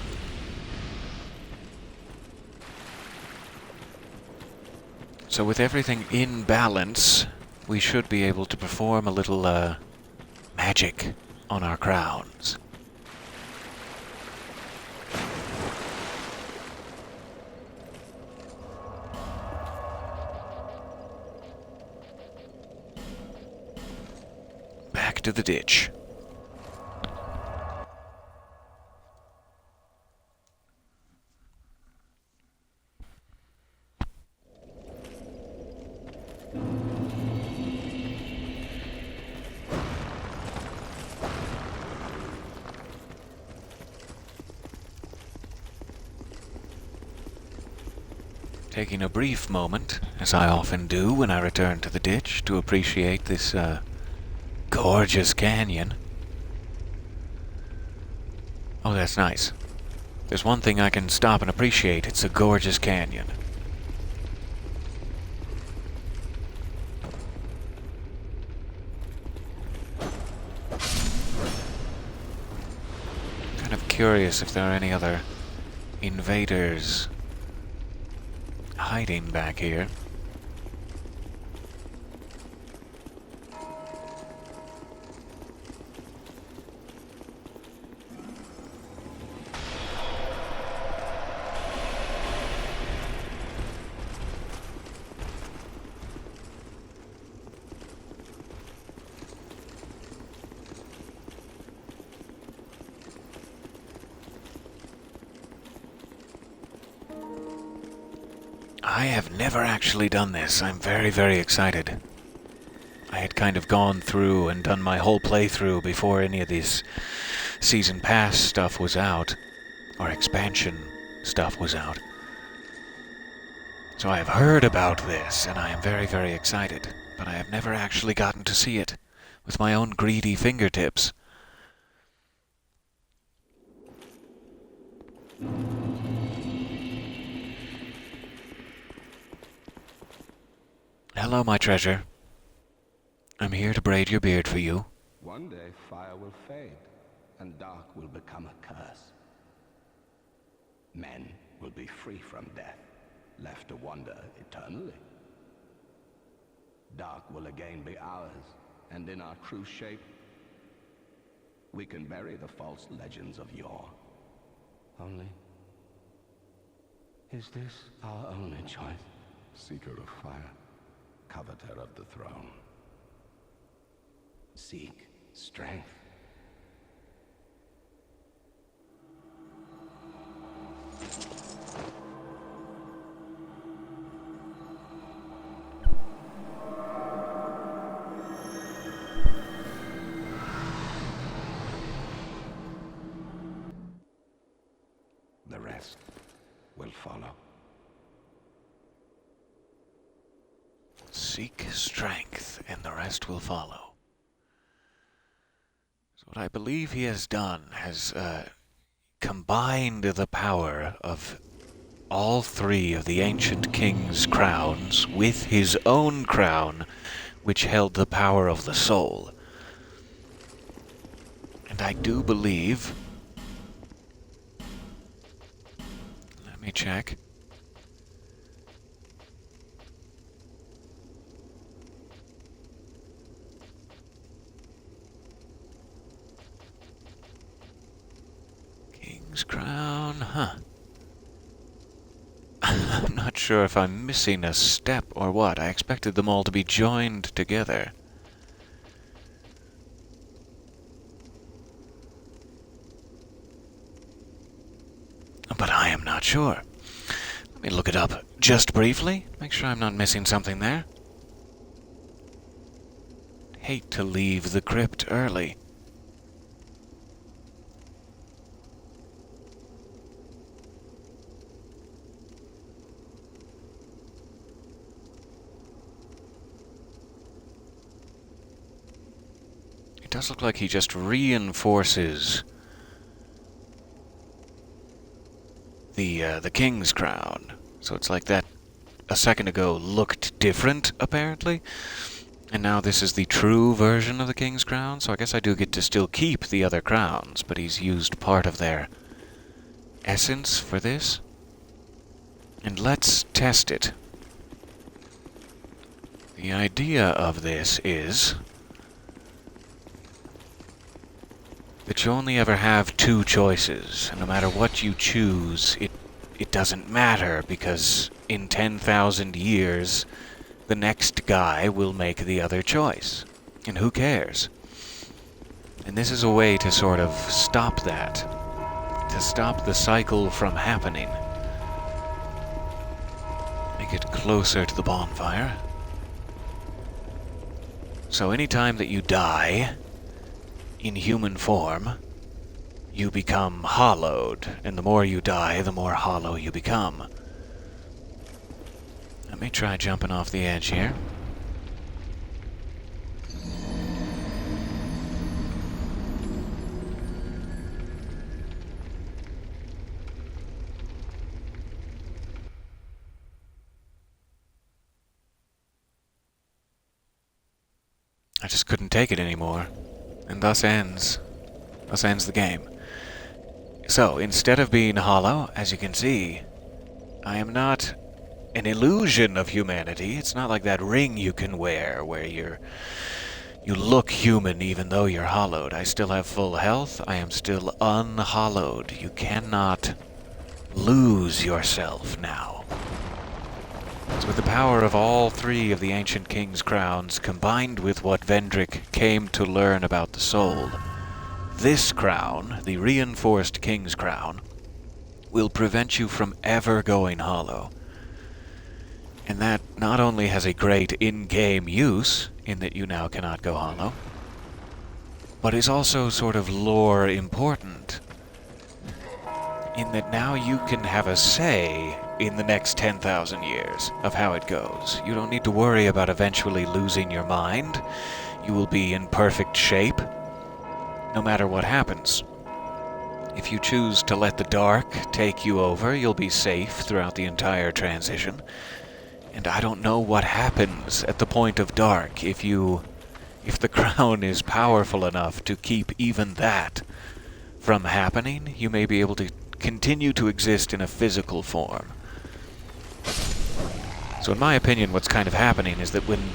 So with everything in balance, we should be able to perform a little magic on our crowns. Back to the ditch. Taking a brief moment, as I often do when I return to the ditch, to appreciate this gorgeous canyon. Oh, that's nice. There's one thing I can stop and appreciate, it's a gorgeous canyon. Kind of curious if there are any other invaders hiding back here. I have never actually done this. I'm very, very excited. I had kind of gone through and done my whole playthrough before any of this Season Pass stuff was out, or expansion stuff was out. So I have heard about this, and I am very, very excited, but I have never actually gotten to see it with my own greedy fingertips. Hello, my treasure. I'm here to braid your beard for you. One day fire will fade, and dark will become a curse. Men will be free from death, left to wander eternally. Dark will again be ours, and in our true shape, we can bury the false legends of yore. Only, is this our only choice? Seeker of fire, coveter of the throne. Seek strength. The rest will follow. Seek strength, and the rest will follow. So what I believe he has done has combined the power of all three of the ancient king's crowns with his own crown, which held the power of the soul. And I do believe... Let me check. King's crown, huh. I'm not sure if I'm missing a step or what. I expected them all to be joined together. But I am not sure. Let me look it up just briefly. Make sure I'm not missing something there. Hate to leave the crypt early. It does look like he just reinforces the king's crown. So it's like that a second ago looked different, apparently. And now this is the true version of the king's crown, so I guess I do get to still keep the other crowns, but he's used part of their essence for this. And let's test it. The idea of this is that you only ever have two choices, and no matter what you choose, it doesn't matter, because in 10,000 years, the next guy will make the other choice. And who cares? And this is a way to sort of stop that. To stop the cycle from happening. Make it closer to the bonfire. So anytime that you die in human form, you become hollowed, and the more you die, the more hollow you become. Let me try jumping off the edge here. I just couldn't take it anymore, and thus ends the game. So, instead of being hollow, as you can see, I am not an illusion of humanity. It's not like that ring you can wear where you look human even though you're hollowed. I still have full health. I am still unhollowed. You cannot lose yourself now. So with the power of all three of the ancient king's crowns combined with what Vendrick came to learn about the soul, this crown, the reinforced king's crown, will prevent you from ever going hollow. And that not only has a great in-game use, in that you now cannot go hollow, but is also sort of lore important, in that now you can have a say in the next 10,000 years of how it goes. You don't need to worry about eventually losing your mind. You will be in perfect shape, no matter what happens. If you choose to let the dark take you over, you'll be safe throughout the entire transition. And I don't know what happens at the point of dark if you if the crown is powerful enough to keep even that from happening, you may be able to continue to exist in a physical form. So in my opinion, what's kind of happening is that when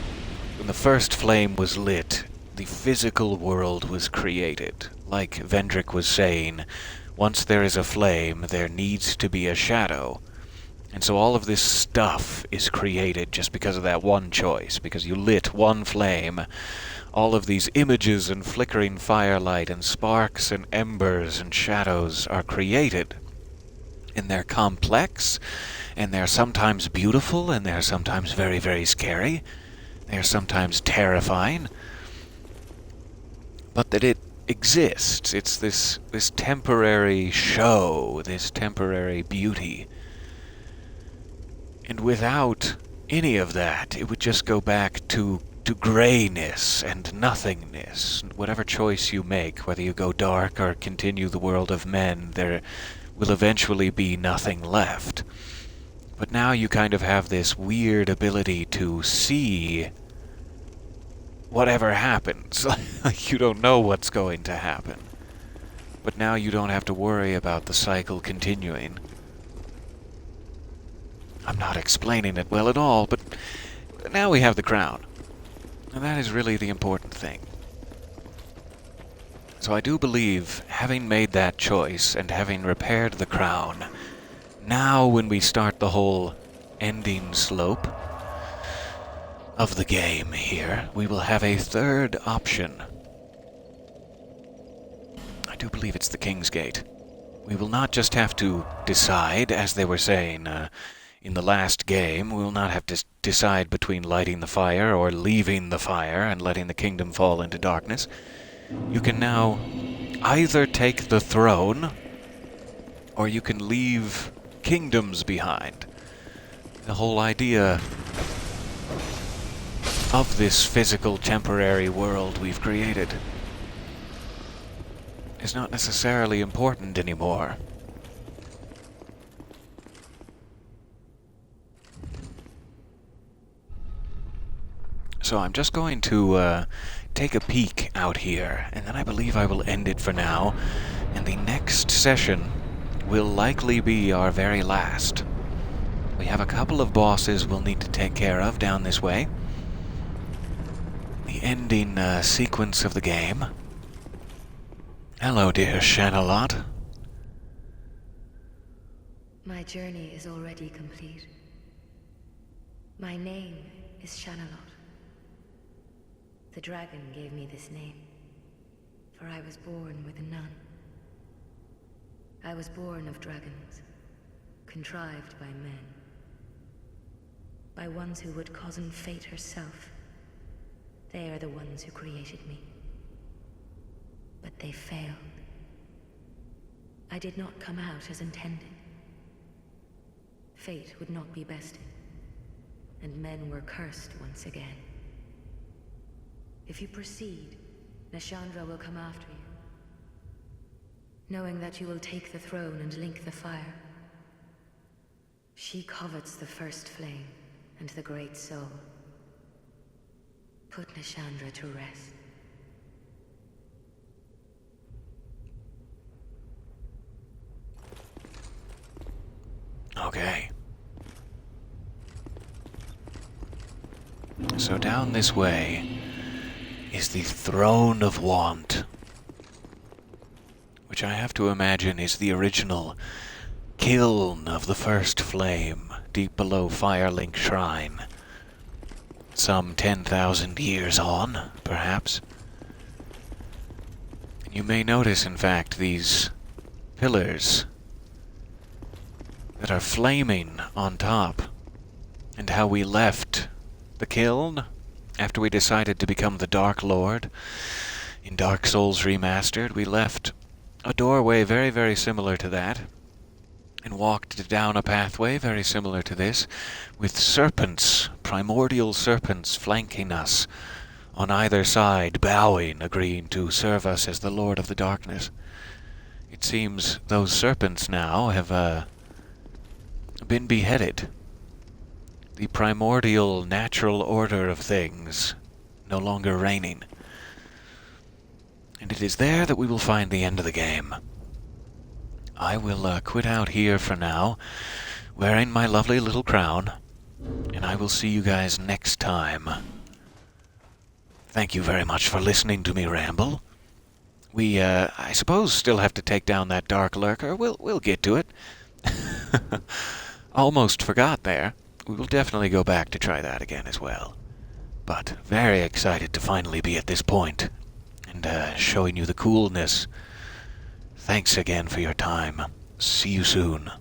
the first flame was lit, the physical world was created. Like Vendrick was saying, once there is a flame, there needs to be a shadow. And so all of this stuff is created just because of that one choice, because you lit one flame. All of these images and flickering firelight and sparks and embers and shadows are created. And they're complex, and they're sometimes beautiful, and they're sometimes very, very scary. They're sometimes terrifying. But that it exists. It's this temporary show, this temporary beauty. And without any of that, it would just go back to grayness and nothingness. Whatever choice you make, whether you go dark or continue the world of men, there will eventually be nothing left. But now you kind of have this weird ability to see whatever happens. Like you don't know what's going to happen. But now you don't have to worry about the cycle continuing. I'm not explaining it well at all, but now we have the crown. And that is really the important thing. So I do believe, having made that choice and having repaired the crown, now when we start the whole ending slope of the game here, we will have a third option. I do believe it's the King's Gate. We will not just have to decide, as they were saying in the last game, we will not have to decide between lighting the fire or leaving the fire and letting the kingdom fall into darkness. You can now either take the throne, or you can leave kingdoms behind. The whole idea of this physical temporary world we've created is not necessarily important anymore. So I'm just going to take a peek out here, and then I believe I will end it for now, and the next session will likely be our very last. We have a couple of bosses we'll need to take care of down this way. The ending sequence of the game. Hello, dear Shanalot. My journey is already complete. My name is Shanalot. The dragon gave me this name, for I was born with none. I was born of dragons, contrived by men. By ones who would cozen fate herself. They are the ones who created me. But they failed. I did not come out as intended. Fate would not be bested, and men were cursed once again. If you proceed, Nashandra will come after you. Knowing that you will take the throne and link the fire. She covets the first flame and the great soul. Put Nashandra to rest. Okay. So down this way is the Throne of Want, which I have to imagine is the original kiln of the first flame, deep below Firelink Shrine. Some 10,000 years on, perhaps. You may notice, in fact, these pillars that are flaming on top, and how we left the kiln after we decided to become the Dark Lord. In Dark Souls Remastered, we left a doorway very, very similar to that, and walked down a pathway very similar to this, with serpents, primordial serpents, flanking us on either side, bowing, agreeing to serve us as the Lord of the Darkness. It seems those serpents now have been beheaded. The primordial natural order of things no longer reigning. And it is there that we will find the end of the game. I will quit out here for now, wearing my lovely little crown, and I will see you guys next time. Thank you very much for listening to me ramble. We, I suppose, still have to take down that Darklurker. We'll get to it. Almost forgot there. We will definitely go back to try that again as well. But very excited to finally be at this point and showing you the coolness. Thanks again for your time. See you soon.